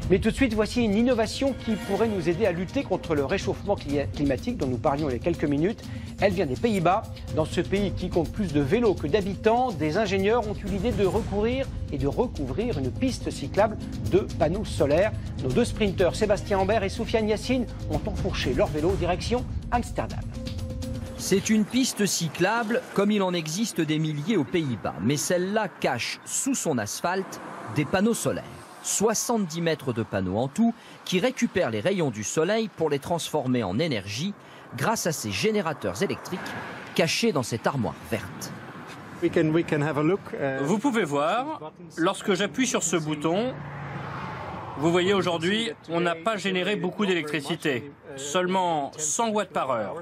Mais tout de suite, voici une innovation qui pourrait nous aider à lutter contre le réchauffement climatique dont nous parlions il y a quelques minutes. Elle vient des Pays-Bas. Dans ce pays qui compte plus de vélos que d'habitants, des ingénieurs ont eu l'idée de recourir et de recouvrir une piste cyclable de panneaux solaires. Nos deux sprinteurs, Sébastien Ambert et Soufiane Yassine, ont enfourché leur vélo direction Amsterdam. C'est une piste cyclable comme il en existe des milliers aux Pays-Bas. Mais celle-là cache sous son asphalte des panneaux solaires. 70 mètres de panneaux en tout qui récupèrent les rayons du soleil pour les transformer en énergie grâce à ces générateurs électriques cachés dans cette armoire verte. Vous pouvez voir, lorsque j'appuie sur ce bouton, vous voyez aujourd'hui, on n'a pas généré beaucoup d'électricité, seulement 100 watts par heure.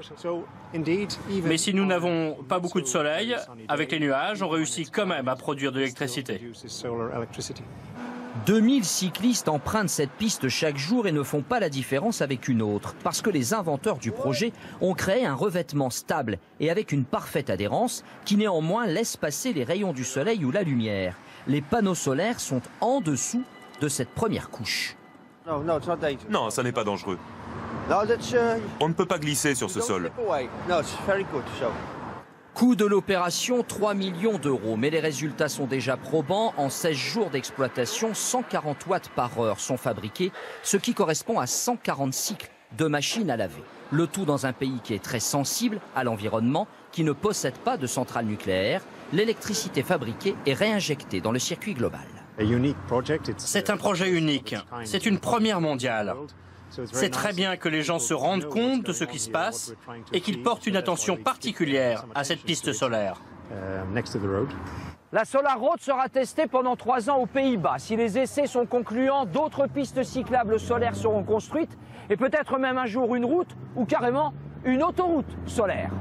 Mais si nous n'avons pas beaucoup de soleil, avec les nuages, on réussit quand même à produire de l'électricité. 2000 cyclistes empruntent cette piste chaque jour et ne font pas la différence avec une autre, parce que les inventeurs du projet ont créé un revêtement stable et avec une parfaite adhérence qui néanmoins laisse passer les rayons du soleil ou la lumière. Les panneaux solaires sont en dessous de cette première couche. Non, ça n'est pas dangereux. On ne peut pas glisser sur ce sol. Coût de l'opération 3 millions d'euros, mais les résultats sont déjà probants. En 16 jours d'exploitation, 140 watts par heure sont fabriqués, ce qui correspond à 140 cycles de machines à laver. Le tout dans un pays qui est très sensible à l'environnement, qui ne possède pas de centrale nucléaire. L'électricité fabriquée est réinjectée dans le circuit global. C'est un projet unique, c'est une première mondiale. C'est très bien que les gens se rendent compte de ce qui se passe et qu'ils portent une attention particulière à cette piste solaire. La Solar Road sera testée pendant 3 ans aux Pays-Bas. Si les essais sont concluants, d'autres pistes cyclables solaires seront construites et peut-être même un jour une route ou carrément une autoroute solaire.